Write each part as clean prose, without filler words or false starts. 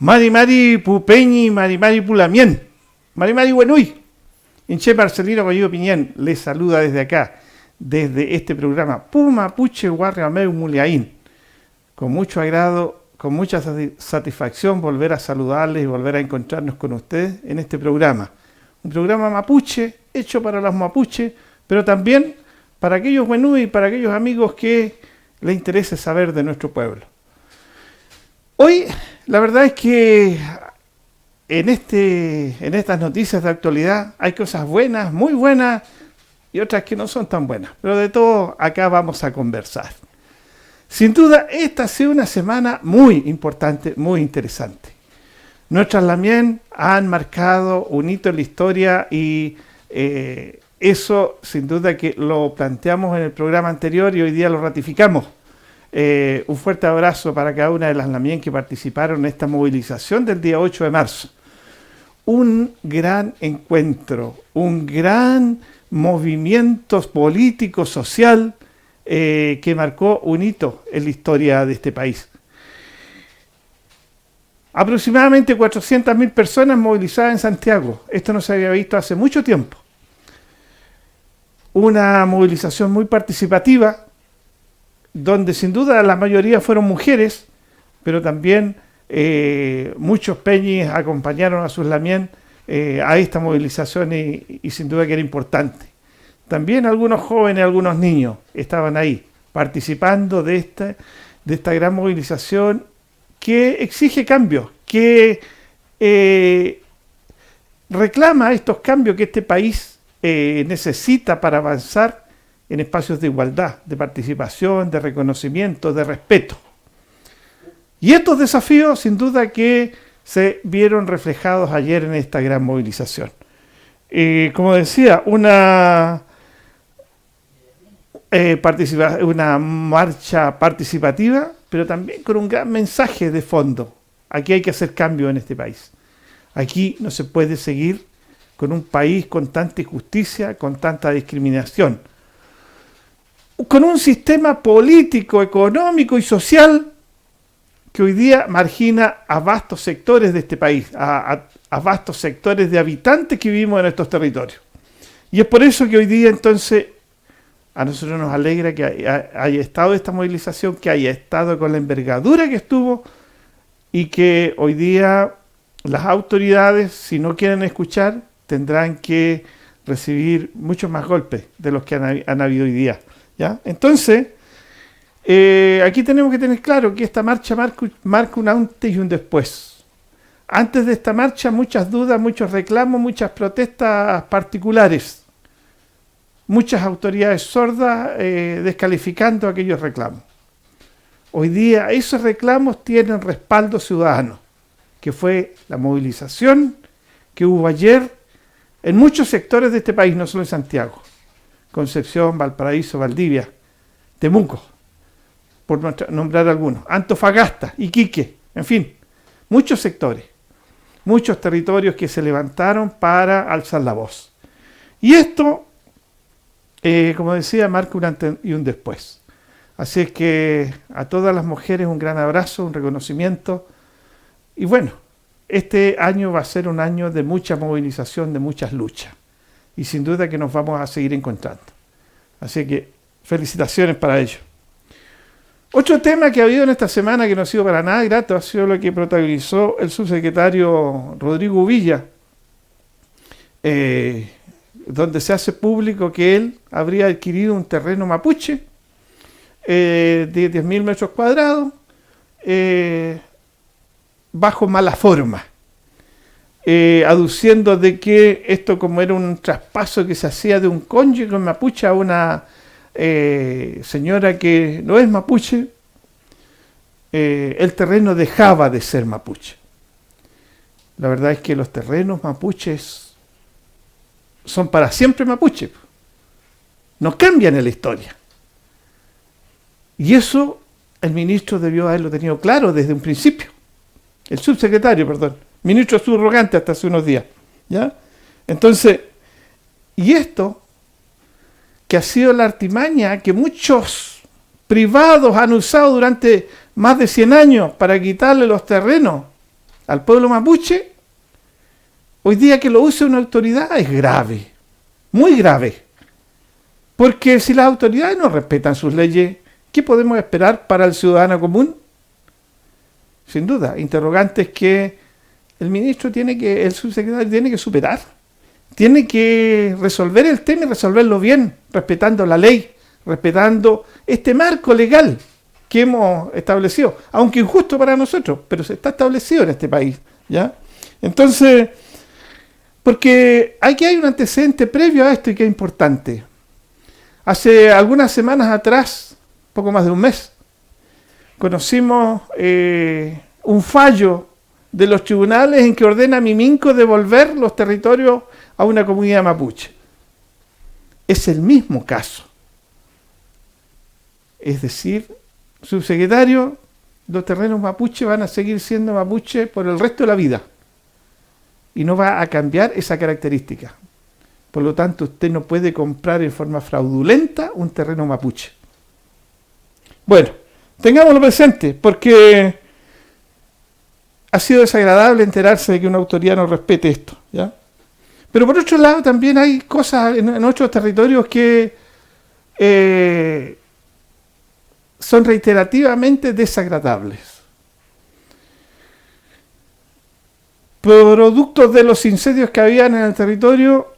Mari Mari Pupeñi, Mari Mari Pulamien, Mari Mari Buenuy, Inche Marcelino Coyido Piñén, les saluda desde acá, desde este programa Puma Puche Guarriameu Muliaín. Con mucho agrado, con mucha satisfacción volver a saludarles y volver a encontrarnos con ustedes en este programa. Un programa mapuche, hecho para los mapuches, pero también para aquellos buenuy y para aquellos amigos que les interese saber de nuestro pueblo. Hoy, la verdad es que en estas noticias de actualidad hay cosas buenas, muy buenas, y otras que no son tan buenas. Pero de todo acá vamos a conversar. Sin duda, esta ha sido una semana muy importante, muy interesante. Nuestras Lamien han marcado un hito en la historia y eso sin duda que lo planteamos en el programa anterior y hoy día lo ratificamos. Un fuerte abrazo para cada una de las Lamien que participaron en esta movilización del día 8 de marzo. Un gran encuentro, un gran movimiento político, social, que marcó un hito en la historia de este país. Aproximadamente 400.000 personas movilizadas en Santiago. Esto no se había visto hace mucho tiempo. Una movilización muy participativa, donde sin duda la mayoría fueron mujeres, pero también muchos peñis acompañaron a sus lamien a esta movilización y sin duda que era importante. También algunos jóvenes, algunos niños estaban ahí participando de esta gran movilización que exige cambios, que reclama estos cambios que este país necesita para avanzar en espacios de igualdad, de participación, de reconocimiento, de respeto. Y estos desafíos, sin duda que se vieron reflejados ayer en esta gran movilización. Como decía, una marcha participativa, pero también con un gran mensaje de fondo. Aquí hay que hacer cambio en este país. Aquí no se puede seguir con un país con tanta injusticia, con tanta discriminación, con un sistema político, económico y social que hoy día margina a vastos sectores de este país, a vastos sectores de habitantes que vivimos en estos territorios. Y es por eso que hoy día entonces a nosotros nos alegra que haya estado esta movilización, que haya estado con la envergadura que estuvo y que hoy día las autoridades, si no quieren escuchar, tendrán que recibir muchos más golpes de los que han habido hoy día. ¿Ya? Entonces, aquí tenemos que tener claro que esta marcha marca un antes y un después. Antes de esta marcha, muchas dudas, muchos reclamos, muchas protestas particulares. Muchas autoridades sordas descalificando aquellos reclamos. Hoy día esos reclamos tienen respaldo ciudadano, que fue la movilización que hubo ayer en muchos sectores de este país, no solo en Santiago. Concepción, Valparaíso, Valdivia, Temuco, por nombrar algunos, Antofagasta, Iquique, en fin, muchos sectores, muchos territorios que se levantaron para alzar la voz. Y esto, como decía, marca un antes y un después. Así es que a todas las mujeres un gran abrazo, un reconocimiento. Y bueno, este año va a ser un año de mucha movilización, de muchas luchas. Y sin duda que nos vamos a seguir encontrando. Así que felicitaciones para ello. Otro tema que ha habido en esta semana que no ha sido para nada grato ha sido lo que protagonizó el subsecretario Rodrigo Villa, donde se hace público que él habría adquirido un terreno mapuche de 10.000 metros cuadrados bajo mala forma. Aduciendo de que esto, como era un traspaso que se hacía de un cónyuge mapuche a una señora que no es mapuche, el terreno dejaba de ser mapuche. La verdad es que los terrenos mapuches son para siempre mapuche, no cambian en la historia. Y eso el ministro debió haberlo tenido claro desde un principio. El subsecretario, perdón. Ministro subrogante hasta hace unos días. ¿Ya? Entonces, y esto, que ha sido la artimaña que muchos privados han usado durante más de 100 años para quitarle los terrenos al pueblo mapuche, hoy día que lo use una autoridad es grave, muy grave. Porque si las autoridades no respetan sus leyes, ¿qué podemos esperar para el ciudadano común? Sin duda, interrogantes que el subsecretario tiene que superar. Tiene que resolver el tema y resolverlo bien, respetando la ley, respetando este marco legal que hemos establecido, aunque injusto para nosotros, pero se está establecido en este país, ¿ya? Entonces, porque aquí hay un antecedente previo a esto y que es importante. Hace algunas semanas atrás, poco más de un mes, conocimos un fallo de los tribunales en que ordena a Miminco devolver los territorios a una comunidad mapuche. Es el mismo caso. Es decir, subsecretario, los terrenos mapuche van a seguir siendo mapuche por el resto de la vida. Y no va a cambiar esa característica. Por lo tanto, usted no puede comprar en forma fraudulenta un terreno mapuche. Bueno, tengámoslo presente, porque ha sido desagradable enterarse de que una autoridad no respete esto, ¿ya? Pero por otro lado, también hay cosas en otros territorios que son reiterativamente desagradables. Productos de los incendios que habían en el territorio,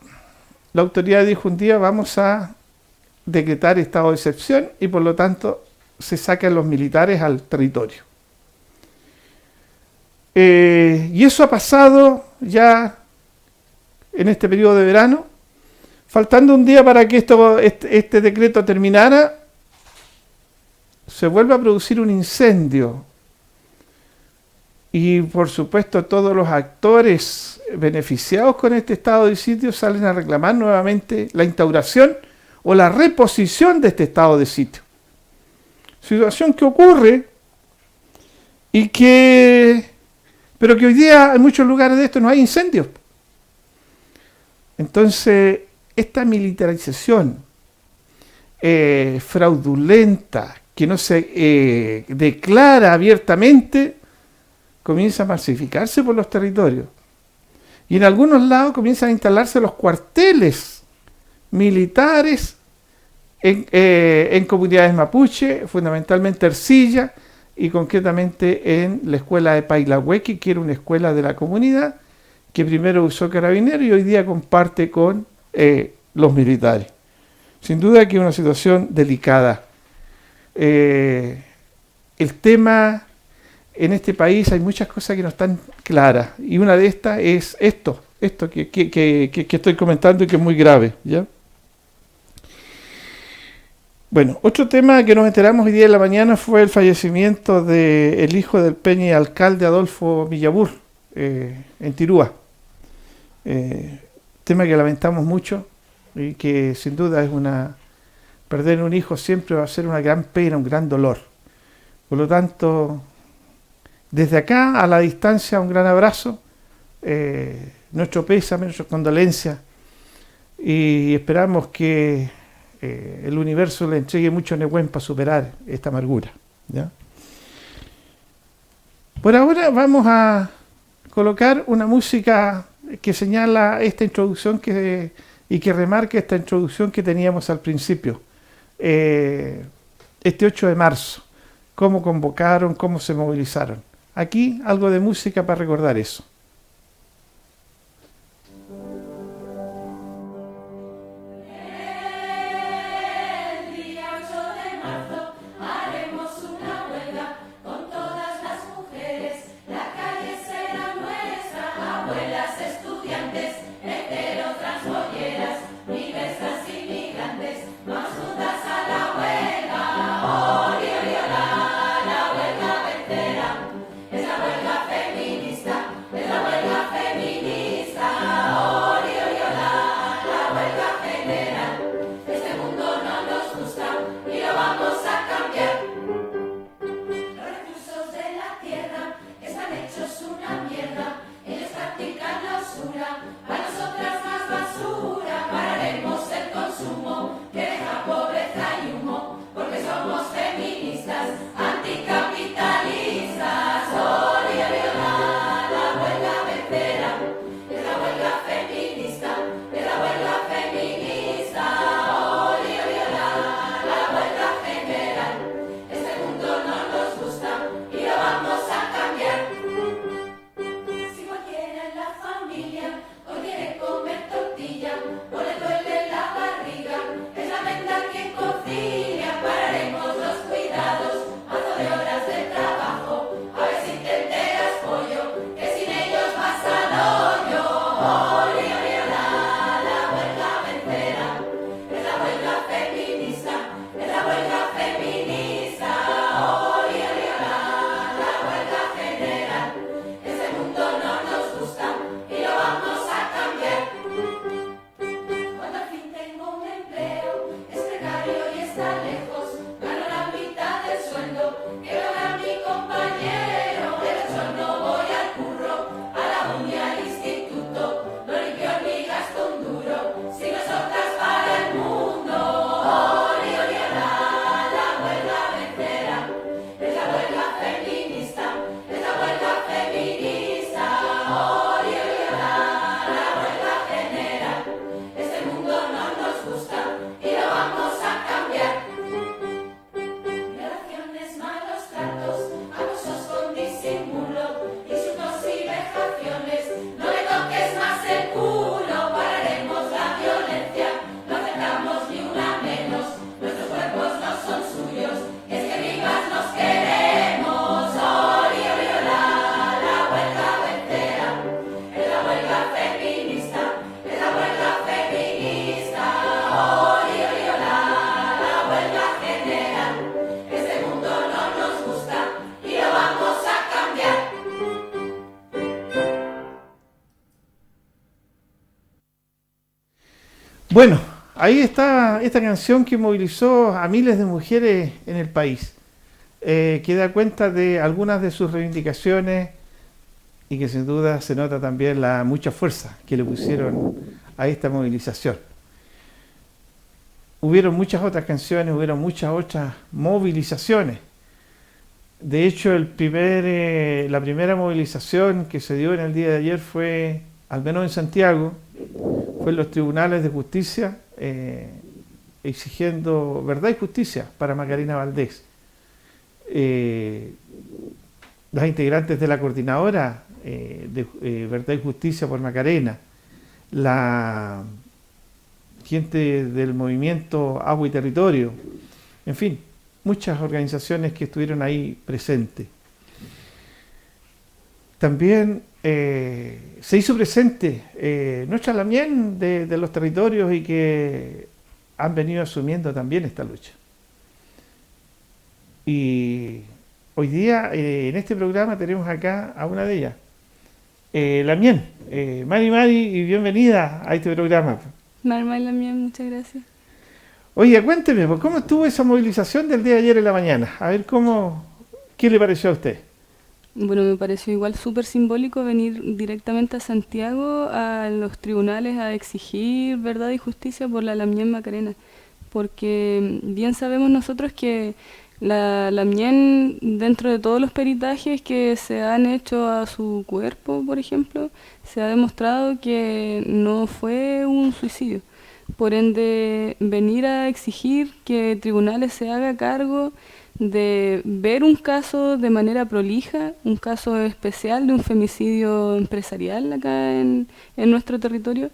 la autoridad dijo un día: vamos a decretar estado de excepción y por lo tanto se sacan los militares al territorio. Y eso ha pasado ya en este periodo de verano, faltando un día para que este decreto terminara, se vuelve a producir un incendio. Y por supuesto todos los actores beneficiados con este estado de sitio salen a reclamar nuevamente la instauración o la reposición de este estado de sitio. Situación que ocurre pero que hoy día en muchos lugares de esto no hay incendios. Entonces, esta militarización fraudulenta que no se declara abiertamente comienza a masificarse por los territorios. Y en algunos lados comienzan a instalarse los cuarteles militares en comunidades mapuche, fundamentalmente Ercilla, y concretamente en la escuela de Pailahuequi, que era una escuela de la comunidad, que primero usó Carabineros y hoy día comparte con los militares. Sin duda que es una situación delicada. El tema en este país, hay muchas cosas que no están claras, y una de estas es esto que estoy comentando y que es muy grave, ¿ya? Bueno, otro tema que nos enteramos hoy día en la mañana fue el fallecimiento del hijo del Peña alcalde Adolfo Villabur, en Tirúa. Tema que lamentamos mucho y que sin duda perder un hijo siempre va a ser una gran pena, un gran dolor. Por lo tanto, desde acá, a la distancia, un gran abrazo, nuestro pésame, nuestras condolencias, y esperamos que el universo le entregue mucho Nehuen para superar esta amargura, ¿ya? Por ahora vamos a colocar una música que señala esta introducción y que remarca esta introducción que teníamos al principio. Este 8 de marzo, cómo convocaron, cómo se movilizaron. Aquí algo de música para recordar eso. Es la huelga feminista. Bueno, ahí está esta canción que movilizó a miles de mujeres en el país, que da cuenta de algunas de sus reivindicaciones y que sin duda se nota también la mucha fuerza que le pusieron a esta movilización. Hubieron muchas otras canciones, hubieron muchas otras movilizaciones. De hecho, la primera movilización que se dio en el día de ayer fue, al menos en Santiago, fue en los tribunales de justicia, exigiendo verdad y justicia para Macarena Valdés. Las integrantes de la coordinadora de Verdad y Justicia por Macarena, la gente del movimiento Agua y Territorio, en fin, muchas organizaciones que estuvieron ahí presentes. También se hizo presente nuestra Lamien de los territorios y que han venido asumiendo también esta lucha. Y hoy día en este programa tenemos acá a una de ellas, Lamien. Mari, y bienvenida a este programa. Normal, Lamien, muchas gracias. Oye, cuénteme, ¿cómo estuvo esa movilización del día de ayer en la mañana? A ver, ¿qué le pareció a usted? Bueno, me pareció igual súper simbólico venir directamente a Santiago, a los tribunales, a exigir verdad y justicia por la Lamien Macarena, porque bien sabemos nosotros que la Lamien, dentro de todos los peritajes que se han hecho a su cuerpo, por ejemplo, se ha demostrado que no fue un suicidio. Por ende, venir a exigir que tribunales se haga cargo de ver un caso de manera prolija, un caso especial de un femicidio empresarial acá en nuestro territorio,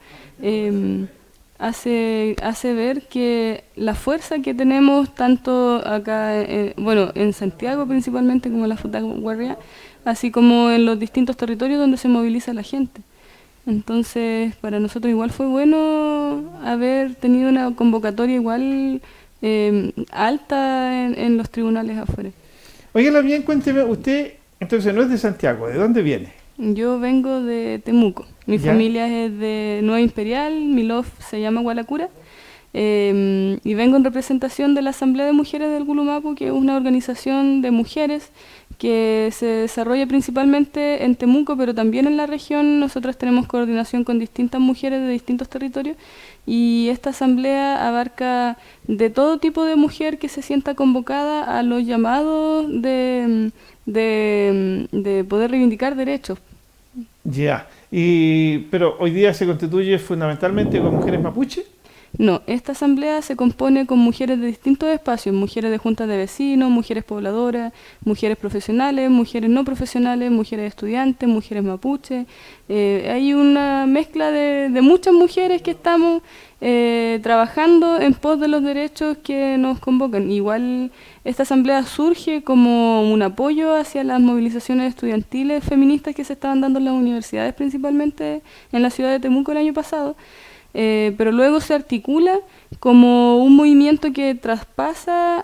hace ver que la fuerza que tenemos tanto acá, en Santiago principalmente, como en la Futaguarria, así como en los distintos territorios donde se moviliza la gente. Entonces, para nosotros igual fue bueno haber tenido una convocatoria igual alta en los tribunales afuera. Oiga, bien, cuénteme, usted entonces no es de Santiago, ¿de dónde viene? Yo vengo de Temuco, mi familia es de Nueva Imperial, mi lof se llama Gualacura, y vengo en representación de la Asamblea de Mujeres del Gulumapu, que es una organización de mujeres que se desarrolla principalmente en Temuco, pero también en la región. Nosotros tenemos coordinación con distintas mujeres de distintos territorios, y esta asamblea abarca de todo tipo de mujer que se sienta convocada a los llamados de poder reivindicar derechos. Ya, pero hoy día se constituye fundamentalmente con mujeres mapuche. No, esta asamblea se compone con mujeres de distintos espacios, mujeres de juntas de vecinos, mujeres pobladoras, mujeres profesionales, mujeres no profesionales, mujeres estudiantes, mujeres mapuche. Hay una mezcla de muchas mujeres que estamos trabajando en pos de los derechos que nos convocan. Igual esta asamblea surge como un apoyo hacia las movilizaciones estudiantiles feministas que se estaban dando en las universidades, principalmente en la ciudad de Temuco el año pasado. Pero luego se articula como un movimiento que traspasa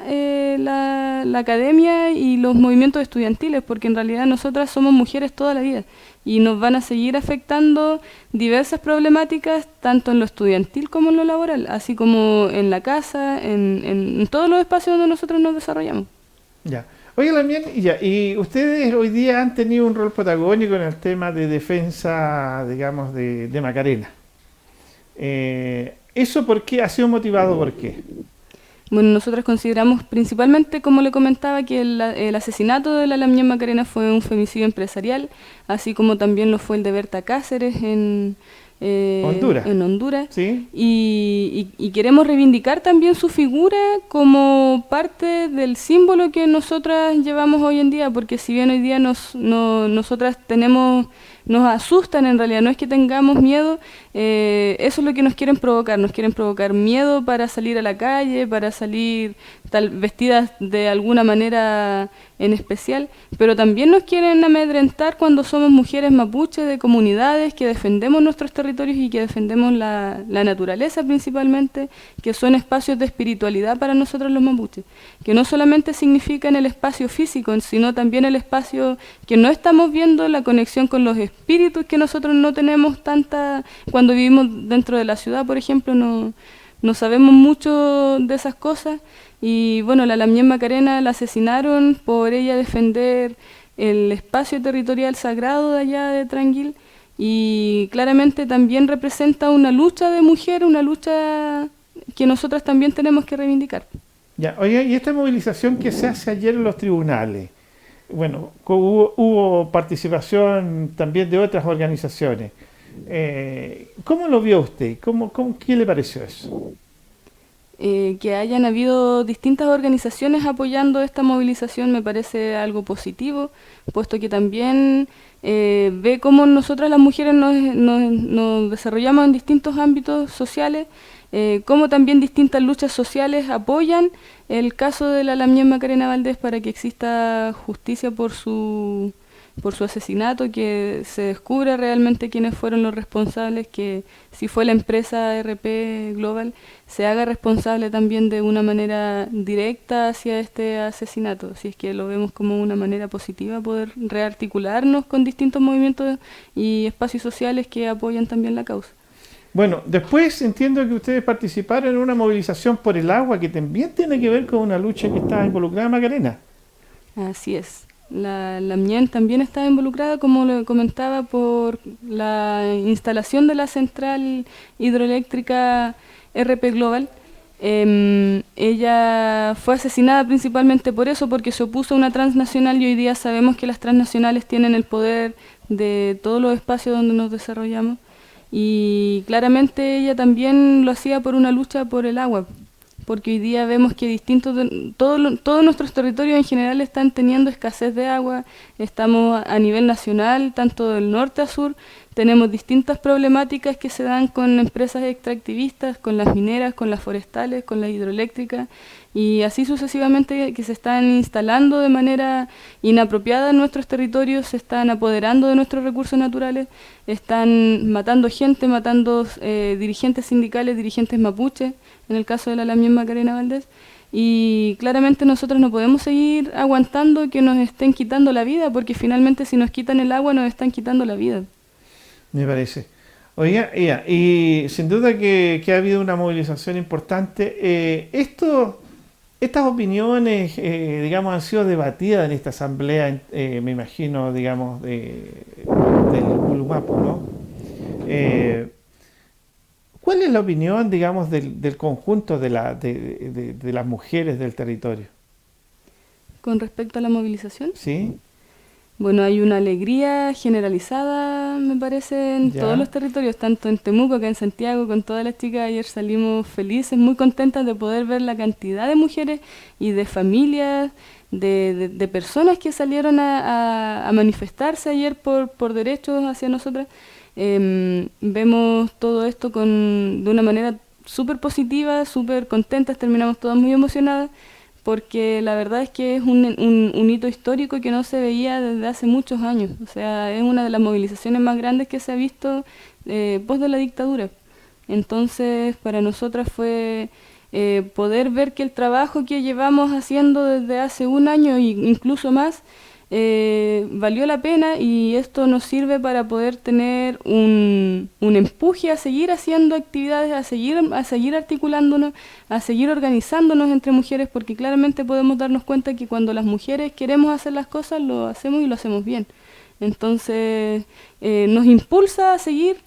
la academia y los movimientos estudiantiles, porque en realidad nosotras somos mujeres toda la vida y nos van a seguir afectando diversas problemáticas, tanto en lo estudiantil como en lo laboral, así como en la casa, en todos los espacios donde nosotros nos desarrollamos. Ya. Oiga, también, y ustedes hoy día han tenido un rol protagónico en el tema de defensa, digamos, de Macarena. ¿Eso por qué? ¿Ha sido motivado por qué? Bueno, nosotros consideramos principalmente, como le comentaba, que el asesinato de la Lamien Macarena fue un femicidio empresarial, así como también lo fue el de Berta Cáceres en Honduras. ¿Sí? Y queremos reivindicar también su figura como parte del símbolo que nosotras llevamos hoy en día, porque si bien hoy día nosotras nos asustan, en realidad no es que tengamos miedo, eso es lo que nos quieren provocar miedo para salir a la calle, para salir vestidas de alguna manera en especial, pero también nos quieren amedrentar cuando somos mujeres mapuches de comunidades que defendemos nuestros territorios y que defendemos la naturaleza principalmente, que son espacios de espiritualidad para nosotros los mapuches, que no solamente significan el espacio físico, sino también el espacio que no estamos viendo, la conexión con los espíritus que nosotros no tenemos tanta, cuando vivimos dentro de la ciudad, por ejemplo, no sabemos mucho de esas cosas. Y bueno, la Lamien Macarena la asesinaron por ella defender el espacio territorial sagrado de allá de Tranquil, y claramente también representa una lucha de mujer, una lucha que nosotras también tenemos que reivindicar. Ya, oiga, y esta movilización que se hace ayer en los tribunales, bueno, hubo participación también de otras organizaciones. ¿Cómo lo vio usted? ¿Qué le pareció eso? Que hayan habido distintas organizaciones apoyando esta movilización me parece algo positivo, puesto que también ve cómo nosotras las mujeres nos desarrollamos en distintos ámbitos sociales, cómo también distintas luchas sociales apoyan el caso de la Lamien Macarena Valdés para que exista justicia por su asesinato, que se descubra realmente quiénes fueron los responsables, que si fue la empresa RP Global, se haga responsable también de una manera directa hacia este asesinato, si es que lo vemos como una manera positiva, poder rearticularnos con distintos movimientos y espacios sociales que apoyan también la causa. Bueno, después entiendo que ustedes participaron en una movilización por el agua que también tiene que ver con una lucha que está involucrada en Macarena. Así es. La MIEN también estaba involucrada, como le comentaba, por la instalación de la central hidroeléctrica RP Global. Ella fue asesinada principalmente por eso, porque se opuso a una transnacional, y hoy día sabemos que las transnacionales tienen el poder de todos los espacios donde nos desarrollamos. Y claramente ella también lo hacía por una lucha por el agua, porque hoy día vemos que todos nuestros territorios en general están teniendo escasez de agua. Estamos a nivel nacional, tanto del norte a sur, tenemos distintas problemáticas que se dan con empresas extractivistas, con las mineras, con las forestales, con las hidroeléctricas, y así sucesivamente, que se están instalando de manera inapropiada en nuestros territorios, se están apoderando de nuestros recursos naturales, están matando gente, matando dirigentes sindicales, dirigentes mapuches, en el caso de la Lamien Macarena Valdés, y claramente nosotros no podemos seguir aguantando que nos estén quitando la vida, porque finalmente si nos quitan el agua nos están quitando la vida. Me parece. Oiga, y sin duda que ha habido una movilización importante. Estas opiniones, digamos, han sido debatidas en esta asamblea, me imagino, digamos, del Gulumapu, ¿no? ¿Cuál es la opinión, digamos, del conjunto de las mujeres del territorio? Con respecto a la movilización, ¿Sí? bueno, hay una alegría generalizada, me parece, en todos los territorios, tanto en Temuco que en Santiago, con todas las chicas. Ayer salimos felices, muy contentas de poder ver la cantidad de mujeres y de familias, de personas que salieron a manifestarse ayer por derechos hacia nosotras. Vemos todo esto de una manera súper positiva, súper contentas, terminamos todas muy emocionadas, porque la verdad es que es un hito histórico que no se veía desde hace muchos años. O sea, es una de las movilizaciones más grandes que se ha visto pos de la dictadura. Entonces, para nosotras fue poder ver que el trabajo que llevamos haciendo desde hace un año e incluso más, valió la pena, y esto nos sirve para poder tener un empuje a seguir haciendo actividades, a seguir articulándonos, a seguir organizándonos entre mujeres, porque claramente podemos darnos cuenta que cuando las mujeres queremos hacer las cosas, lo hacemos y lo hacemos bien. Entonces nos impulsa a seguir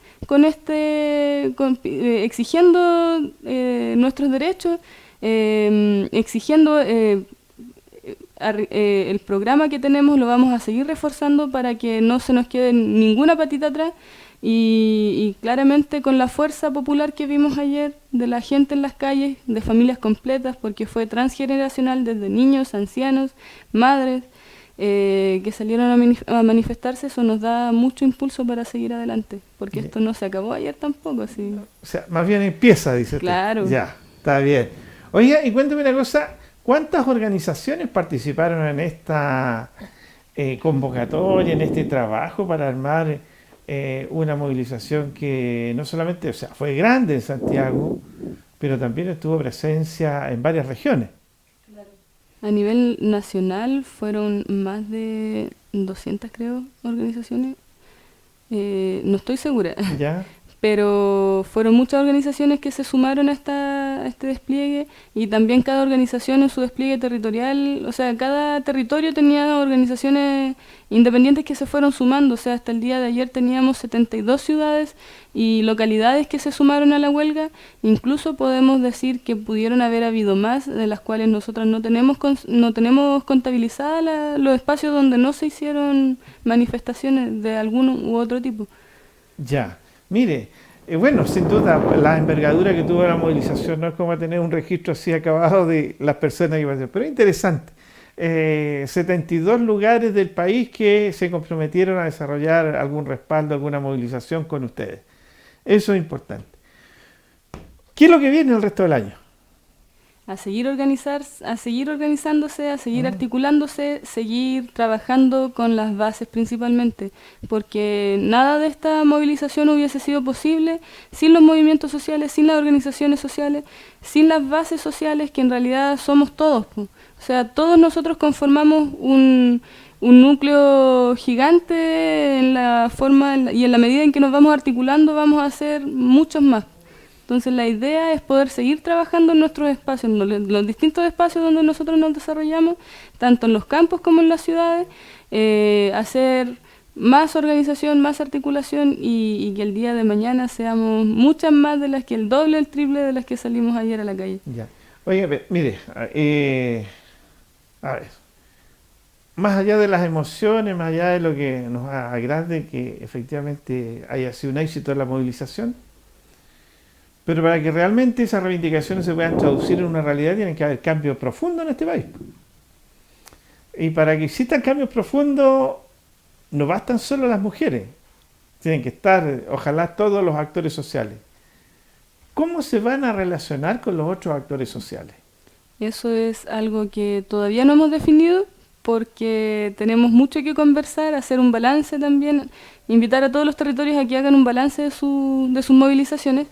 exigiendo nuestros derechos, exigiendo el programa que tenemos, lo vamos a seguir reforzando para que no se nos quede ninguna patita atrás, y claramente con la fuerza popular que vimos ayer, de la gente en las calles, de familias completas, porque fue transgeneracional, desde niños, ancianos, madres, que salieron a manifestarse. Eso nos da mucho impulso para seguir adelante, porque esto no se acabó ayer tampoco. Así. O sea, más bien empieza, dice usted. Claro. Ya, está bien. Oiga, y cuénteme una cosa, ¿cuántas organizaciones participaron en esta convocatoria, en este trabajo para armar una movilización que no solamente, o sea, fue grande en Santiago, pero también tuvo presencia en varias regiones? A nivel nacional fueron más de 200, creo, organizaciones. No estoy segura. ¿Ya? pero fueron muchas organizaciones que se sumaron a este despliegue, y también cada organización en su despliegue territorial, o sea, cada territorio tenía organizaciones independientes que se fueron sumando. O sea, hasta el día de ayer teníamos 72 ciudades y localidades que se sumaron a la huelga. Incluso podemos decir que pudieron haber habido más, de las cuales nosotros no tenemos contabilizadas los espacios donde no se hicieron manifestaciones de algún u otro tipo. Ya, mire, bueno, sin duda, la envergadura que tuvo la movilización no es como tener un registro así acabado de las personas que pasaron, pero es interesante. 72 lugares del país que se comprometieron a desarrollar algún respaldo, alguna movilización con ustedes. Eso es importante. ¿Qué es lo que viene el resto del año? A seguir organizándose, a seguir articulándose, seguir trabajando con las bases principalmente, porque nada de esta movilización hubiese sido posible sin los movimientos sociales, sin las organizaciones sociales, sin las bases sociales, que en realidad somos todos, po. O sea, todos nosotros conformamos un núcleo gigante en la forma y en la medida en que nos vamos articulando vamos a hacer muchos más. Entonces la idea es poder seguir trabajando en nuestros espacios, en los distintos espacios donde nosotros nos desarrollamos, tanto en los campos como en las ciudades, hacer más organización, más articulación, y que el día de mañana seamos muchas más de las que el doble, el triple de las que salimos ayer a la calle. Ya. Oye, mire, a ver, más allá de las emociones, más allá de lo que nos agrade que efectivamente haya sido un éxito en la movilización, pero para que realmente esas reivindicaciones se puedan traducir en una realidad, tienen que haber cambios profundos en este país. Y para que existan cambios profundos, no bastan solo las mujeres, tienen que estar, ojalá, todos los actores sociales. ¿Cómo se van a relacionar con los otros actores sociales? Eso es algo que todavía no hemos definido, porque tenemos mucho que conversar, hacer un balance también, invitar a todos los territorios a que hagan un balance de sus movilizaciones.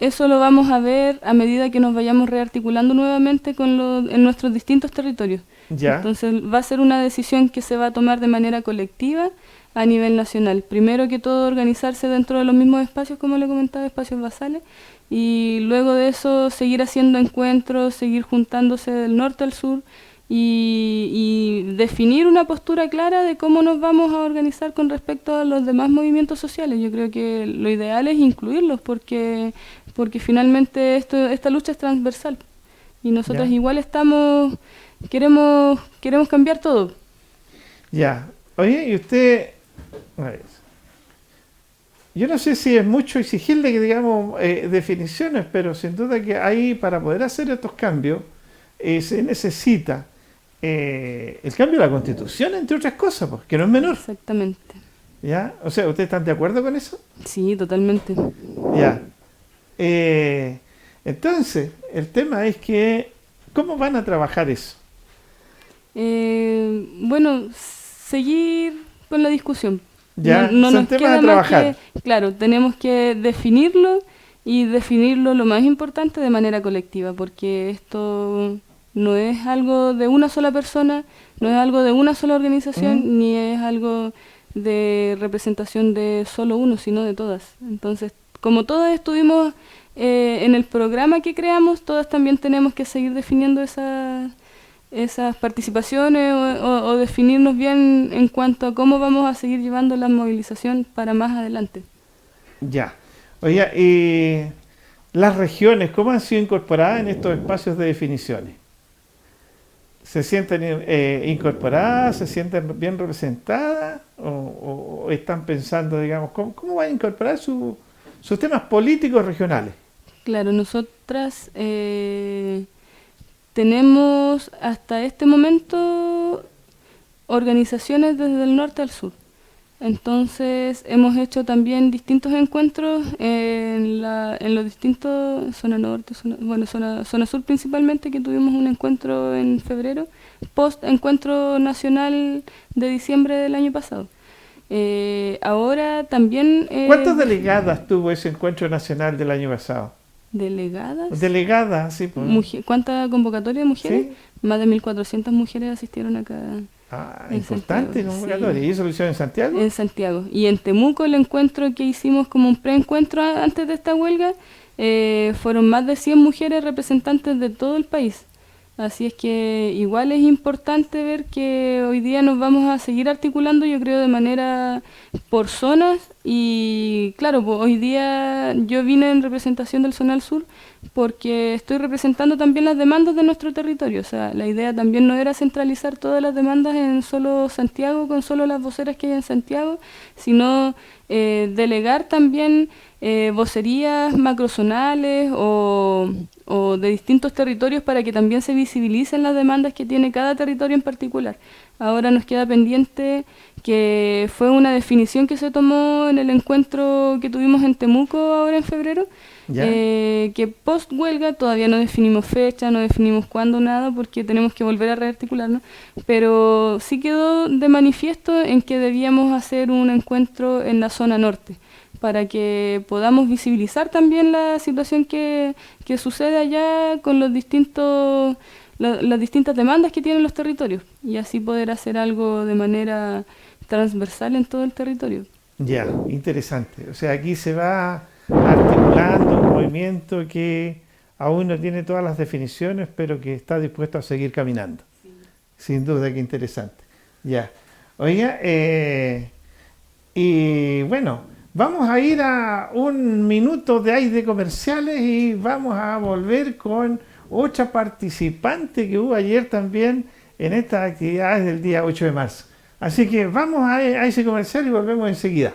Eso lo vamos a ver a medida que nos vayamos rearticulando nuevamente en nuestros distintos territorios. ¿Ya? Entonces va a ser una decisión que se va a tomar de manera colectiva a nivel nacional. Primero que todo, organizarse dentro de los mismos espacios, como le comentaba, espacios basales, y luego de eso seguir haciendo encuentros, seguir juntándose del norte al sur, y definir una postura clara de cómo nos vamos a organizar con respecto a los demás movimientos sociales. Yo creo que lo ideal es incluirlos, porque finalmente esta lucha es transversal y nosotros igual queremos cambiar todo. Ya. Oye, y usted, a ver, yo no sé si es mucho exigirle que digamos definiciones, pero sin duda que ahí, para poder hacer estos cambios, se necesita el cambio de la Constitución, entre otras cosas, pues, que no es menor. Exactamente. ¿Ya? O sea, ¿ustedes están de acuerdo con eso? Sí, totalmente. Ya. Entonces, el tema es que, ¿cómo van a trabajar eso? Bueno, seguir con la discusión. Ya, no son nos temas queda a trabajar. más que, claro, tenemos que definirlo, y definirlo lo más importante de manera colectiva, porque esto no es algo de una sola persona, no es algo de una sola organización, ni es algo de representación de solo uno, sino de todas. Entonces, como todas estuvimos en el programa que creamos, todas también tenemos que seguir definiendo esas participaciones, o definirnos bien en cuanto a cómo vamos a seguir llevando la movilización para más adelante. Ya. Oiga, ¿y las regiones cómo han sido incorporadas en estos espacios de definiciones? ¿Se sienten incorporadas? ¿Se sienten bien representadas? ¿O están pensando, digamos, cómo van a incorporar sus temas políticos regionales? Claro, nosotras tenemos hasta este momento organizaciones desde el norte al sur. Entonces hemos hecho también distintos encuentros en los distintos, zona norte, zona sur principalmente, que tuvimos un encuentro en febrero, post encuentro nacional de diciembre del año pasado. Ahora también... ¿Cuántas delegadas tuvo ese encuentro nacional del año pasado? ¿Delegadas? Delegadas, sí. ¿Cuánta convocatoria de mujeres? ¿Sí? Más de 1.400 mujeres asistieron acá. Ah, En importante Santiago, convocatoria. sí. ¿Y eso lo hicieron en Santiago? En Santiago. Y en Temuco el encuentro que hicimos como un preencuentro antes de esta huelga, fueron más de 100 mujeres representantes de todo el país. Así es que igual es importante ver que hoy día nos vamos a seguir articulando, yo creo, de manera por zonas. Y claro, pues, hoy día yo vine en representación del Zonal Sur porque estoy representando también las demandas de nuestro territorio. O sea, la idea también no era centralizar todas las demandas en solo Santiago, con solo las voceras que hay en Santiago, sino delegar también vocerías macrozonales o de distintos territorios para que también se visibilicen las demandas que tiene cada territorio en particular. Ahora nos queda pendiente que fue una definición que se tomó en el encuentro que tuvimos en Temuco ahora en febrero, ¿Ya? que post huelga todavía no definimos fecha, no definimos cuándo, nada, porque tenemos que volver a rearticularnos, pero sí quedó de manifiesto en que debíamos hacer un encuentro en la zona norte para que podamos visibilizar también la situación que sucede allá con los distintos las distintas demandas que tienen los territorios y así poder hacer algo de manera transversal en todo el territorio. Ya, interesante. O sea, aquí se va articulando un movimiento que aún no tiene todas las definiciones, pero que está dispuesto a seguir caminando. Sin duda que interesante. Ya. Oiga, y bueno, vamos a ir a un minuto de aire comerciales y vamos a volver con otra participante que hubo ayer también en estas actividades del día 8 de marzo. Así que vamos a ese comercial y volvemos enseguida.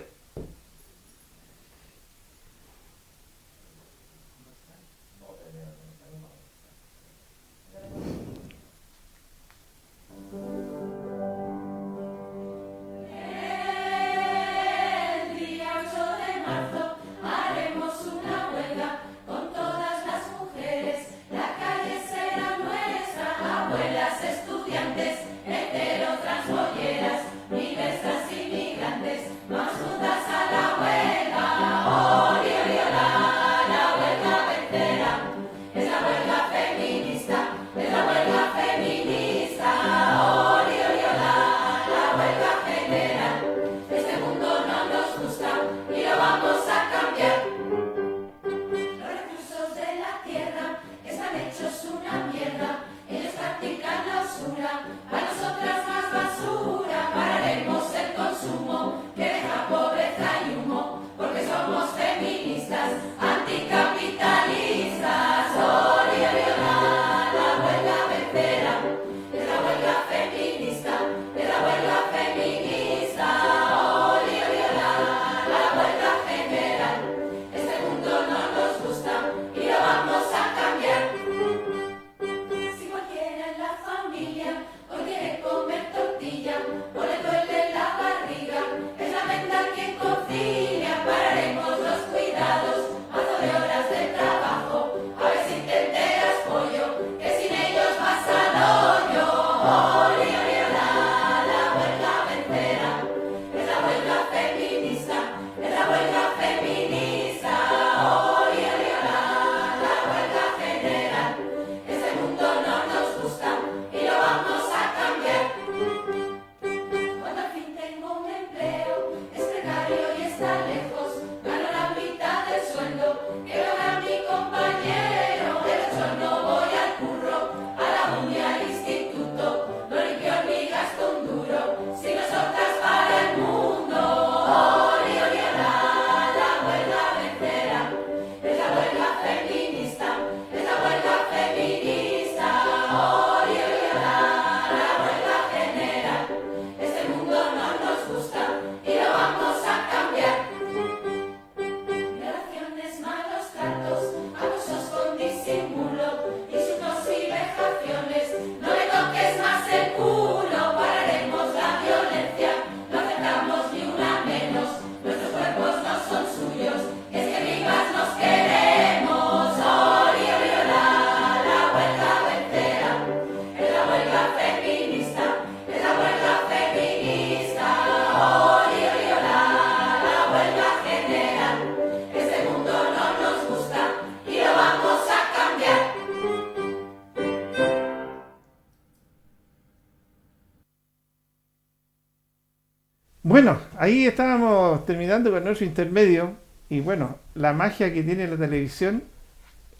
Bueno, ahí estábamos terminando con nuestro intermedio y bueno, la magia que tiene la televisión,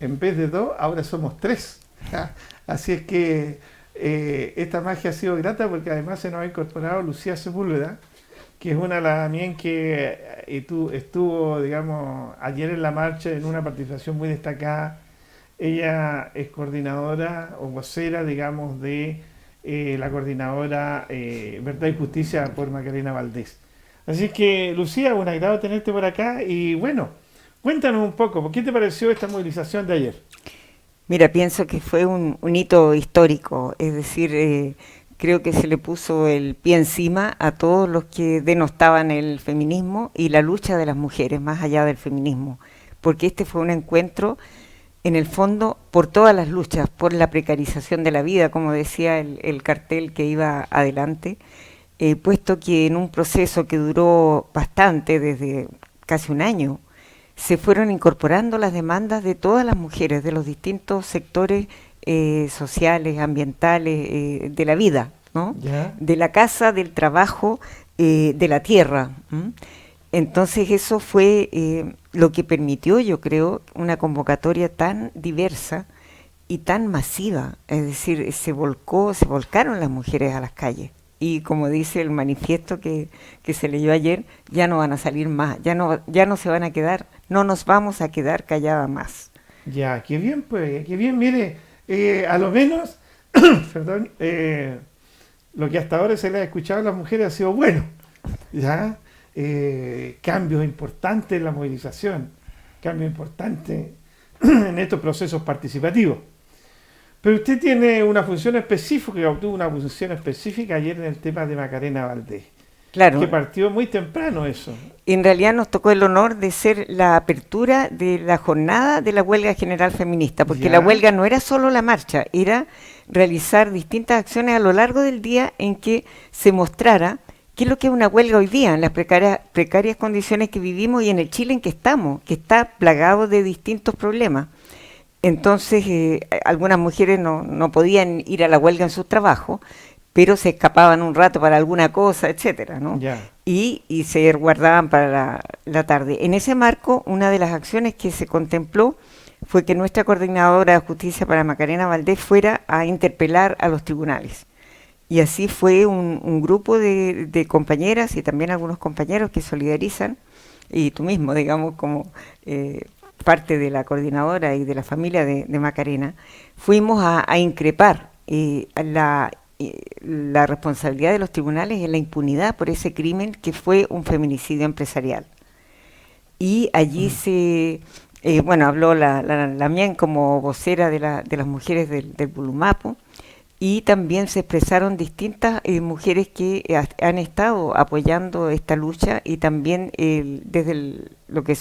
en vez de dos, ahora somos tres. Así es que esta magia ha sido grata porque además se nos ha incorporado Lucía Sepúlveda, que es una de las mien que estuvo, digamos, ayer en la marcha en una participación muy destacada. Ella es coordinadora o vocera, digamos, de la coordinadora Verdad y Justicia por Macarena Valdés. Así que, Lucía, un agrado tenerte por acá y bueno, cuéntanos un poco, ¿por qué te pareció esta movilización de ayer? Mira, pienso que fue un hito histórico, es decir, creo que se le puso el pie encima a todos los que denostaban el feminismo y la lucha de las mujeres más allá del feminismo, porque este fue un encuentro en el fondo por todas las luchas, por la precarización de la vida, como decía el cartel que iba adelante, puesto que en un proceso que duró bastante, desde casi un año, se fueron incorporando las demandas de todas las mujeres de los distintos sectores sociales, ambientales, de la vida, ¿no? ¿Ya? De la casa, del trabajo, de la tierra. ¿M? Entonces eso fue lo que permitió, yo creo, una convocatoria tan diversa y tan masiva. Es decir, se volcaron las mujeres a las calles. Y como dice el manifiesto que se leyó ayer, ya no van a salir más, ya no se van a quedar, no nos vamos a quedar calladas más. Ya, qué bien, pues, qué bien, mire, a lo menos, perdón, lo que hasta ahora se le ha escuchado a las mujeres ha sido bueno, ¿ya? Cambios importantes en la movilización, cambios importantes en estos procesos participativos. Pero usted tiene una función específica, obtuvo una función específica ayer en el tema de Macarena Valdés, Claro, que partió muy temprano eso. en realidad nos tocó el honor de ser la apertura de la jornada de la huelga general feminista, porque la Ya, huelga no era solo la marcha, era realizar distintas acciones a lo largo del día en que se mostrara qué es lo que es una huelga hoy día, en las precarias condiciones que vivimos y en el Chile en que estamos, que está plagado de distintos problemas. Entonces, algunas mujeres no podían ir a la huelga en sus trabajos, pero se escapaban un rato para alguna cosa, etcétera, ¿no? ya, Y se guardaban para la tarde. En ese marco, una de las acciones que se contempló fue que nuestra coordinadora de justicia para Macarena Valdés fuera a interpelar a los tribunales. Y así fue un grupo de compañeras y también algunos compañeros que solidarizan, y tú mismo, digamos, como parte de la coordinadora y de la familia de Macarena, fuimos a increpar la responsabilidad de los tribunales en la impunidad por ese crimen que fue un feminicidio empresarial. Y allí habló la Mien como vocera de las mujeres del Pulumapo, y también se expresaron distintas mujeres que han estado apoyando esta lucha, y también lo que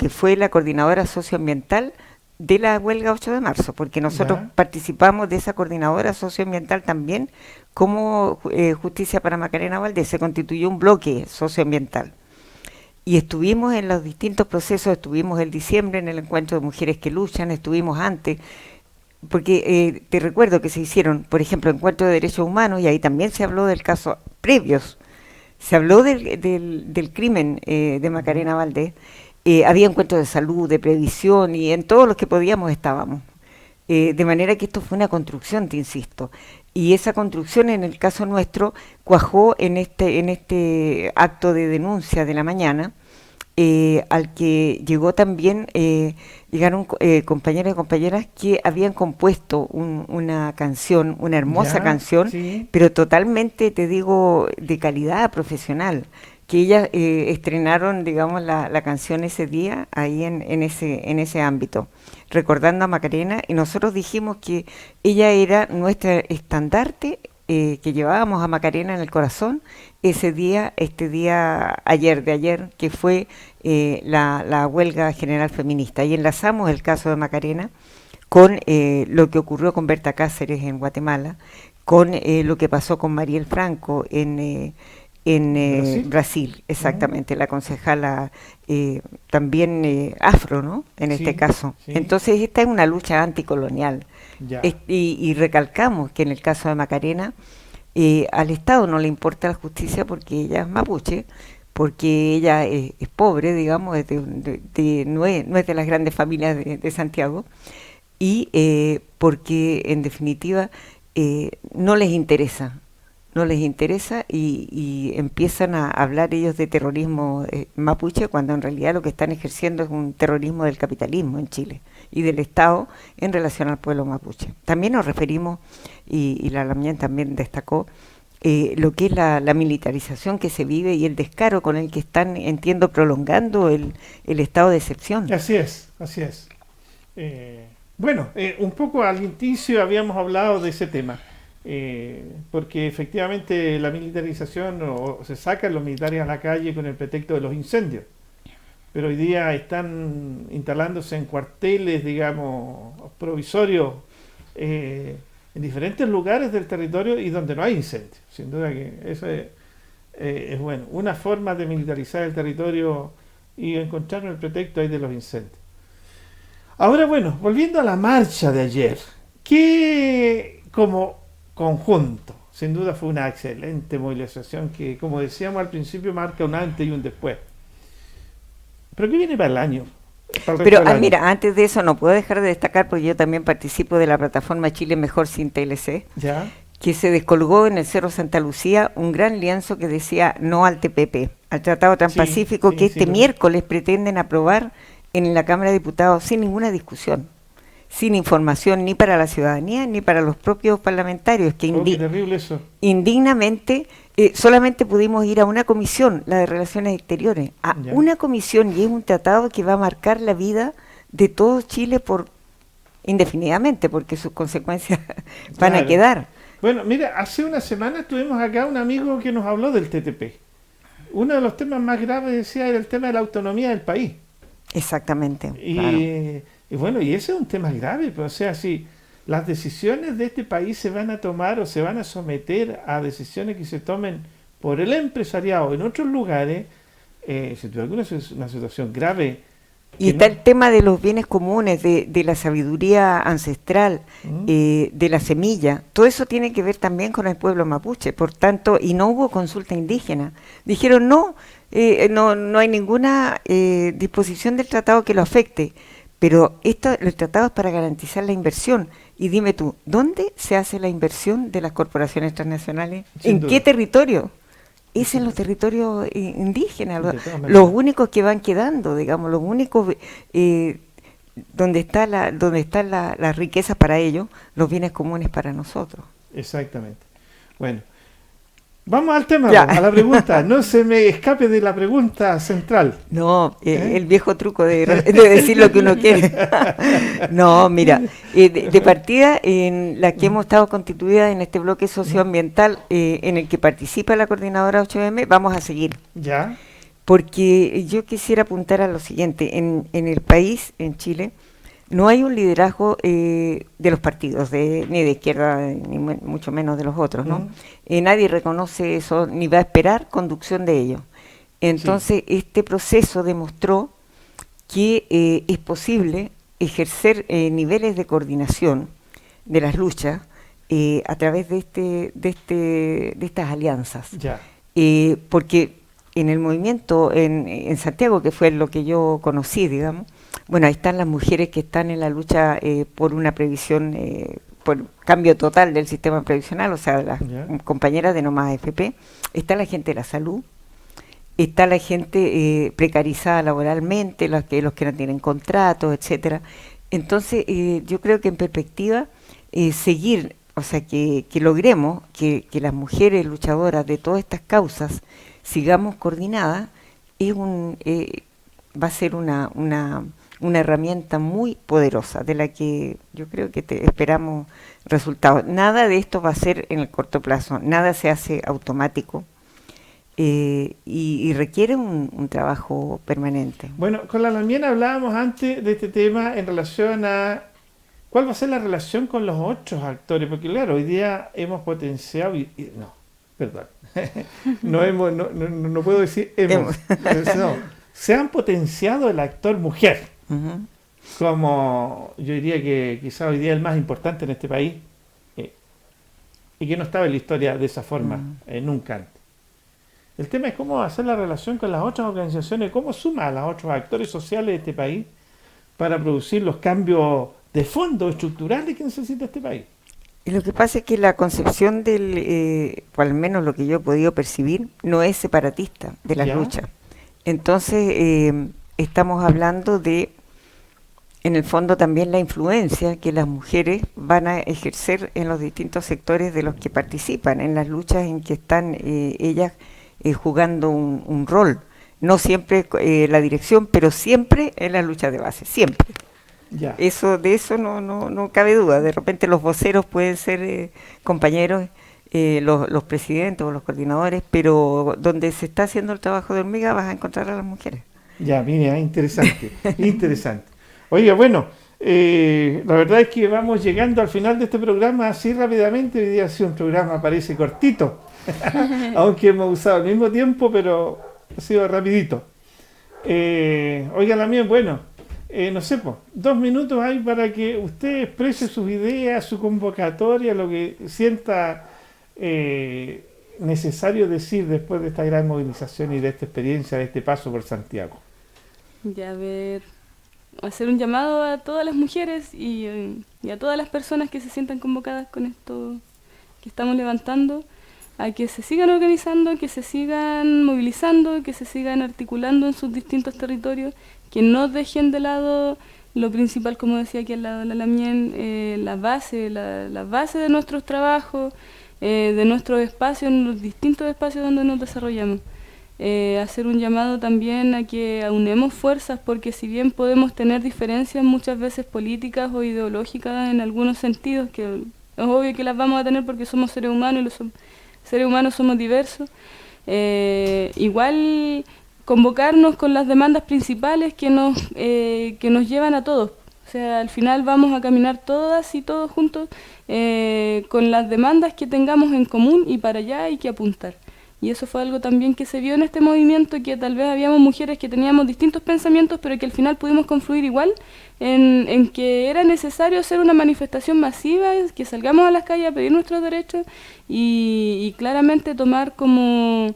fue la coordinadora socioambiental de la huelga 8 de marzo, porque nosotros ya, participamos de esa coordinadora socioambiental también como Justicia para Macarena Valdés. Se constituyó un bloque socioambiental. Y estuvimos en los distintos procesos, estuvimos en diciembre en el encuentro de mujeres que luchan, estuvimos antes, porque te recuerdo que se hicieron, por ejemplo, encuentros de derechos humanos, y ahí también se habló del caso previos, se habló del crimen de ujú, Macarena Valdés. Había encuentros de salud, de previsión, y en todos los que podíamos estábamos. De manera que esto fue una construcción, te insisto. Y esa construcción, en el caso nuestro, cuajó en este acto de denuncia de la mañana, al que llegó también, llegaron compañeros y compañeras que habían compuesto una canción, una hermosa ya, canción, sí, pero totalmente, te digo, de calidad profesional, que ellas estrenaron, digamos, la canción ese día ahí en ese ámbito, recordando a Macarena, y nosotros dijimos que ella era nuestra estandarte, que llevábamos a Macarena en el corazón ese día, de ayer, que fue la huelga general feminista. Y enlazamos el caso de Macarena con lo que ocurrió con Berta Cáceres en Guatemala, con lo que pasó con Mariel Franco en Brasil, Brasil, ¿no? exactamente, la concejala también afro, ¿no? En este Sí, caso. sí, Entonces, esta es una lucha anticolonial. ya, Y recalcamos que en el caso de Macarena Al Estado no le importa la justicia porque ella es mapuche, porque ella es pobre, digamos, no es de las grandes familias de Santiago, y porque en definitiva no les interesa, y empiezan a hablar ellos de terrorismo mapuche, cuando en realidad lo que están ejerciendo es un terrorismo del capitalismo en Chile y del Estado en relación al pueblo mapuche. También nos referimos, y la Lamien también destacó, lo que es la militarización que se vive y el descaro con el que están, entiendo, prolongando el estado de excepción. Así es, así es. Bueno, un poco al inicio habíamos hablado de ese tema, porque efectivamente la militarización o se sacan los militares a la calle con el pretexto de los incendios, pero hoy día están instalándose en cuarteles, digamos, provisorios, en diferentes lugares del territorio y donde no hay incendios. Sin duda que eso es bueno, una forma de militarizar el territorio y encontrar el pretexto ahí de los incendios. Ahora, bueno, volviendo a la marcha de ayer, que como conjunto, sin duda fue una excelente movilización que, como decíamos al principio, marca un antes y un después. ¿Pero qué viene para el año? Pero mira, antes de eso no puedo dejar de destacar, porque yo también participo de la plataforma Chile Mejor sin TLC, ¿Ya? que se descolgó en el Cerro Santa Lucía un gran lienzo que decía no al TPP, al Tratado Transpacífico, que este miércoles pretenden aprobar en la Cámara de Diputados sin ninguna discusión, sin información ni para la ciudadanía ni para los propios parlamentarios, que qué terrible eso. indignamente solamente pudimos ir a una comisión, la de Relaciones Exteriores, una comisión, y es un tratado que va a marcar la vida de todo Chile por indefinidamente, porque sus consecuencias van a quedar. Bueno, mira, hace una semana tuvimos acá un amigo que nos habló del TTP. Uno de los temas más graves, decía, era el tema de la autonomía del país. Exactamente. Y bueno, y ese es un tema grave, pero, o sea, si las decisiones de este país se van a tomar o se van a someter a decisiones que se tomen por el empresariado en otros lugares, sin duda alguna es una situación grave. Y está el tema de los bienes comunes, de la sabiduría ancestral, de la semilla. Todo eso tiene que ver también con el pueblo mapuche. Por tanto, y no hubo consulta indígena. Dijeron no hay ninguna disposición del tratado que lo afecte. Pero el tratado es para garantizar la inversión. Y dime tú, ¿dónde se hace la inversión de las corporaciones transnacionales? ¿En qué territorio? Es en los territorios indígenas, los únicos que van quedando, digamos, los únicos donde están las riquezas para ellos, los bienes comunes para nosotros. Exactamente. Bueno, vamos al tema, a la pregunta. No se me escape de la pregunta central. No, el viejo truco de decir lo que uno quiere. No, mira, de partida, en la que hemos estado constituidas en este bloque socioambiental, en el que participa la coordinadora 8M, vamos a seguir. Ya. Porque yo quisiera apuntar a lo siguiente: en el país, en Chile, no hay un liderazgo de los partidos, ni de izquierda, ni mucho menos de los otros, ¿no? Nadie reconoce eso, ni va a esperar conducción de ellos. Entonces, este proceso demostró que es posible ejercer niveles de coordinación de las luchas a través de estas alianzas. Ya. Porque en el movimiento en Santiago, que fue lo que yo conocí, digamos, bueno, ahí están las mujeres que están en la lucha por una previsión, por cambio total del sistema previsional, o sea, las compañeras de No Más AFP. Está la gente de la salud, está la gente precarizada laboralmente, los que no tienen contratos, etcétera. Entonces, yo creo que en perspectiva, seguir, o sea, que logremos que las mujeres luchadoras de todas estas causas sigamos coordinadas, va a ser una herramienta muy poderosa de la que yo creo que esperamos resultados. Nada de esto va a ser en el corto plazo, nada se hace automático y requiere un trabajo permanente. Bueno, con la Lamien hablábamos antes de este tema en relación a cuál va a ser la relación con los otros actores, porque claro, hoy día hemos potenciado, no puedo decir hemos, no, se han potenciado el actor mujer. Como yo diría que quizá hoy día el más importante en este país, y que no estaba en la historia de esa forma nunca antes. El tema es cómo hacer la relación con las otras organizaciones, cómo suma a los otros actores sociales de este país para producir los cambios de fondo estructurales que necesita este país. Y lo que pasa es que la concepción o al menos lo que yo he podido percibir, no es separatista de las luchas. Entonces, estamos hablando de, en el fondo, también la influencia que las mujeres van a ejercer en los distintos sectores de los que participan, en las luchas en que están ellas jugando un rol. No siempre la dirección, pero siempre en las luchas de base, siempre. Ya. De eso no cabe duda. De repente los voceros pueden ser compañeros, los presidentes o los coordinadores, pero donde se está haciendo el trabajo de hormiga vas a encontrar a las mujeres. Ya, mira, interesante, interesante. Oiga, bueno, la verdad es que vamos llegando al final de este programa así rápidamente. Hoy día ha sido un programa, parece cortito, aunque hemos usado el mismo tiempo, pero ha sido rapidito. Oiga, la mía, bueno, no sé, 2 minutos hay para que usted exprese sus ideas, su convocatoria, lo que sienta necesario decir después de esta gran movilización y de esta experiencia, de este paso por Santiago. Ya, a ver, hacer un llamado a todas las mujeres y a todas las personas que se sientan convocadas con esto que estamos levantando, a que se sigan organizando, que se sigan movilizando, que se sigan articulando en sus distintos territorios, que no dejen de lado lo principal, como decía aquí al lado de la Lamien, la base de nuestros trabajos, de nuestros espacios, en los distintos espacios donde nos desarrollamos. Hacer un llamado también a que aunemos fuerzas, porque si bien podemos tener diferencias muchas veces políticas o ideológicas en algunos sentidos, que es obvio que las vamos a tener porque somos seres humanos y los seres humanos somos diversos, igual convocarnos con las demandas principales que nos llevan a todos. O sea, al final vamos a caminar todas y todos juntos con las demandas que tengamos en común, y para allá hay que apuntar. Y eso fue algo también que se vio en este movimiento, que tal vez habíamos mujeres que teníamos distintos pensamientos, pero que al final pudimos confluir igual en que era necesario hacer una manifestación masiva, que salgamos a las calles a pedir nuestros derechos y claramente tomar como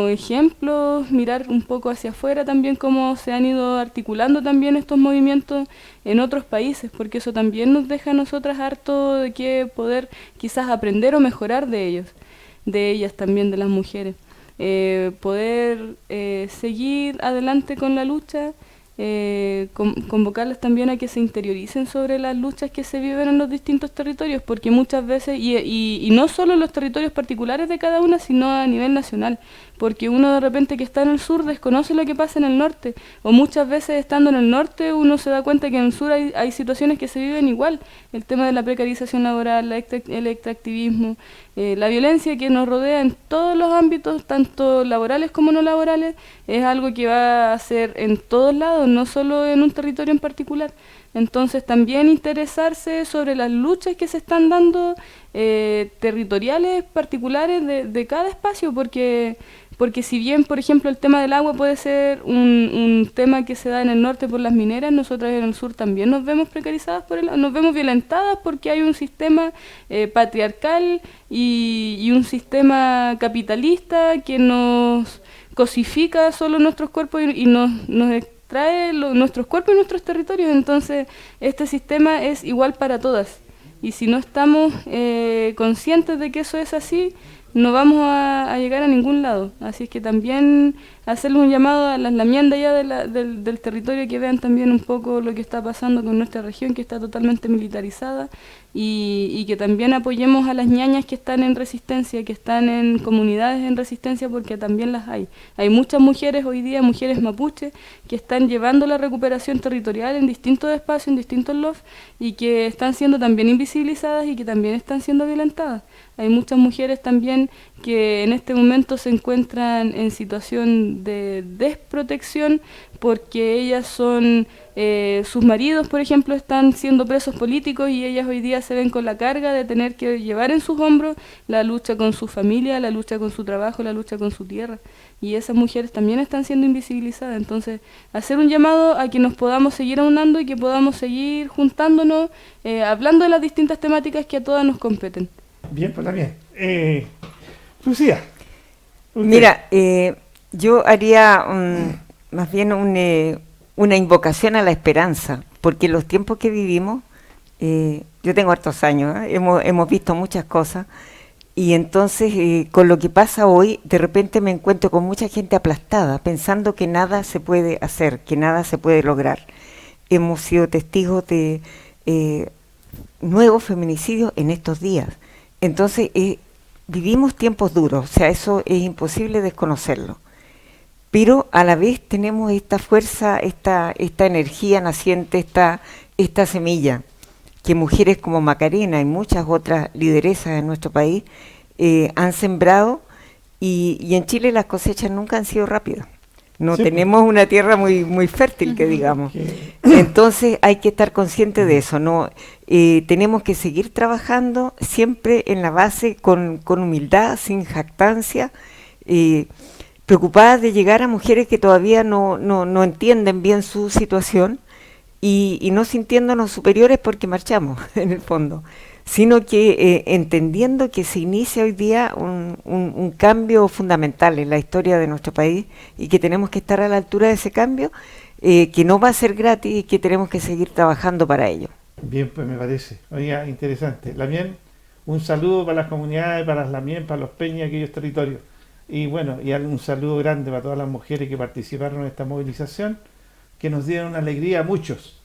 ejemplos, mirar un poco hacia afuera también cómo se han ido articulando también estos movimientos en otros países, porque eso también nos deja a nosotras harto de que poder quizás aprender o mejorar de ellos, de ellas también, de las mujeres. Poder seguir adelante con la lucha, convocarles también a que se interioricen sobre las luchas que se viven en los distintos territorios, porque muchas veces, y no solo en los territorios particulares de cada una, sino a nivel nacional, porque uno de repente que está en el sur desconoce lo que pasa en el norte, o muchas veces estando en el norte uno se da cuenta que en el sur hay situaciones que se viven igual, el tema de la precarización laboral, el extractivismo, la violencia que nos rodea en todos los ámbitos, tanto laborales como no laborales, es algo que va a ser en todos lados, no solo en un territorio en particular. Entonces también interesarse sobre las luchas que se están dando territoriales particulares de cada espacio, porque si bien, por ejemplo, el tema del agua puede ser un tema que se da en el norte por las mineras, nosotras en el sur también nos vemos precarizadas nos vemos violentadas porque hay un sistema patriarcal y un sistema capitalista que nos cosifica solo nuestros cuerpos y nos extrae nuestros cuerpos y nuestros territorios. Entonces este sistema es igual para todas, y si no estamos conscientes de que eso es así, no vamos a llegar a ningún lado. Así es que también hacerle un llamado a las lamiendas ya del territorio, que vean también un poco lo que está pasando con nuestra región, que está totalmente militarizada, y que también apoyemos a las ñañas que están en resistencia, que están en comunidades en resistencia, porque también las hay. Hay muchas mujeres hoy día, mujeres mapuches, que están llevando la recuperación territorial en distintos espacios, en distintos LOF, y que están siendo también invisibilizadas y que también están siendo violentadas. Hay muchas mujeres también que en este momento se encuentran en situación de desprotección porque ellas son, sus maridos, por ejemplo, están siendo presos políticos, y ellas hoy día se ven con la carga de tener que llevar en sus hombros la lucha con su familia, la lucha con su trabajo, la lucha con su tierra. Y esas mujeres también están siendo invisibilizadas. Entonces, hacer un llamado a que nos podamos seguir aunando y que podamos seguir juntándonos, hablando de las distintas temáticas que a todas nos competen. Bien, pues también. Lucía. Usted. Mira, yo haría más bien una invocación a la esperanza, porque los tiempos que vivimos, yo tengo hartos años, hemos visto muchas cosas, y entonces con lo que pasa hoy, de repente me encuentro con mucha gente aplastada, pensando que nada se puede hacer, que nada se puede lograr. Hemos sido testigos de nuevos feminicidios en estos días. Entonces, vivimos tiempos duros, o sea, eso es imposible desconocerlo. Pero a la vez tenemos esta fuerza, esta energía naciente, esta semilla, que mujeres como Macarena y muchas otras lideresas en nuestro país han sembrado, y en Chile las cosechas nunca han sido rápidas. No sí, tenemos una tierra muy fértil, que digamos. Entonces hay que estar consciente de eso, ¿no? Tenemos que seguir trabajando siempre en la base con humildad, sin jactancia, preocupadas de llegar a mujeres que todavía no entienden bien su situación y no sintiéndonos superiores porque marchamos, en el fondo, sino que entendiendo que se inicia hoy día un cambio fundamental en la historia de nuestro país y que tenemos que estar a la altura de ese cambio, que no va a ser gratis y que tenemos que seguir trabajando para ello. Bien, pues me parece. Oiga, interesante. Lamien, un saludo para las comunidades, para las Lamien, para los Peñas, aquellos territorios. Y bueno, y un saludo grande para todas las mujeres que participaron en esta movilización, que nos dieron una alegría a muchos,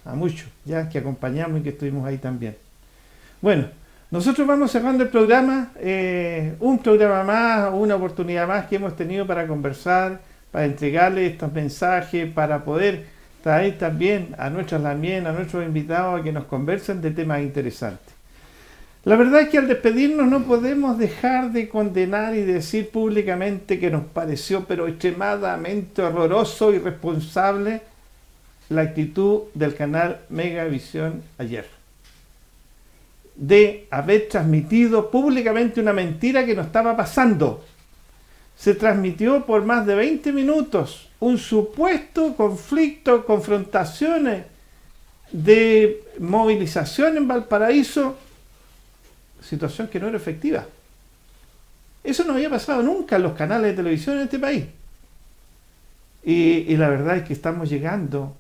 ya que acompañamos y que estuvimos ahí también. Bueno, nosotros vamos cerrando el programa, un programa más, una oportunidad más que hemos tenido para conversar, para entregarles estos mensajes, para poder traer también a nuestras Lamien, a nuestros invitados a que nos conversen de temas interesantes. La verdad es que al despedirnos no podemos dejar de condenar y decir públicamente que nos pareció pero extremadamente horroroso y irresponsable la actitud del canal Megavisión ayer, de haber transmitido públicamente una mentira que no estaba pasando. Se transmitió por más de 20 minutos un supuesto conflicto, confrontaciones de movilización en Valparaíso, situación que no era efectiva. Eso no había pasado nunca en los canales de televisión en este país. Y la verdad es que estamos llegando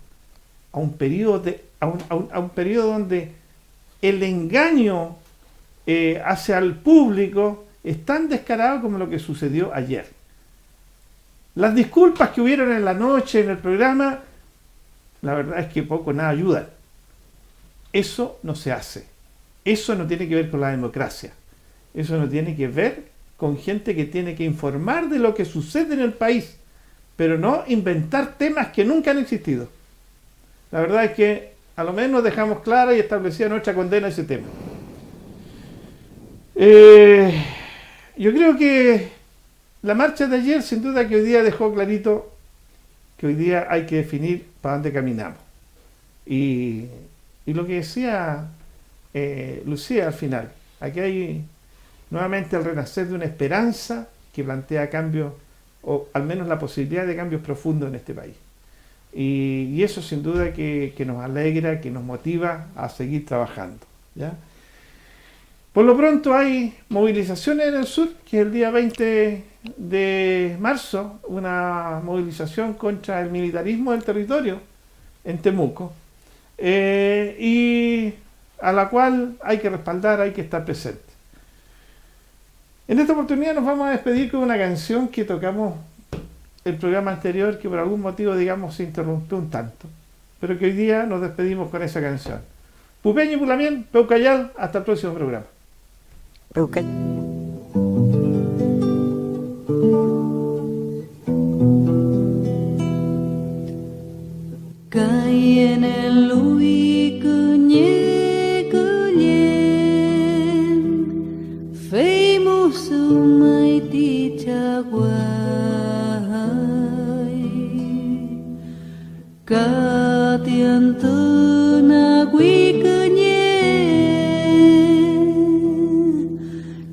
a un periodo a un periodo donde el engaño hacia el público es tan descarado como lo que sucedió ayer. Las disculpas que hubieron en la noche en el programa, la verdad es que poco o nada ayudan. Eso no se hace. Eso no tiene que ver con la democracia. Eso no tiene que ver con gente que tiene que informar de lo que sucede en el país, pero no inventar temas que nunca han existido. La verdad es que a lo menos dejamos clara y establecida nuestra condena a ese tema. Yo creo que la marcha de ayer, sin duda que hoy día dejó clarito que hoy día hay que definir para dónde caminamos. Y lo que decía Lucía al final, aquí hay nuevamente el renacer de una esperanza que plantea cambios, o al menos la posibilidad de cambios profundos en este país. Y eso sin duda que nos alegra, que nos motiva a seguir trabajando, ¿ya? Por lo pronto hay movilizaciones en el sur, que es el día 20 de marzo, una movilización contra el militarismo del territorio en Temuco, y a la cual hay que respaldar, hay que estar presente. En esta oportunidad nos vamos a despedir con una canción que tocamos el programa anterior, que por algún motivo, digamos, se interrumpió un tanto, pero que hoy día nos despedimos con esa canción. Pupeño y Pulamien, Peucayal, hasta el próximo programa. Caí en el Luy Cuñé Cuñén, famous mighty Chaguay, Catian Tuna Gui Cuñé,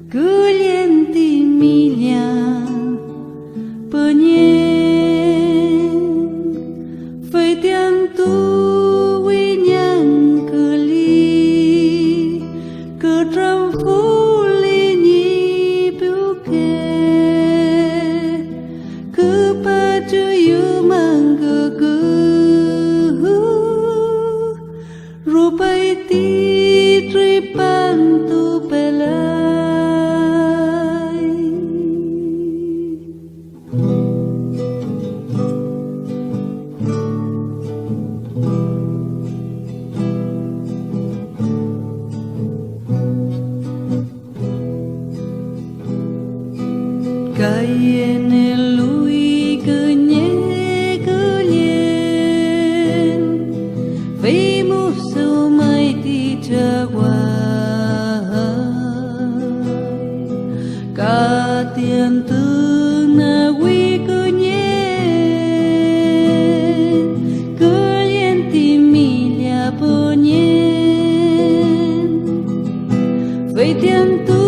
Cuñén Timilla, Puñé. Cứ trăm phút ly tiền tư na quy cơ nhiên cơ liên tìm mi nhà bờ nhiên vậy tiền tư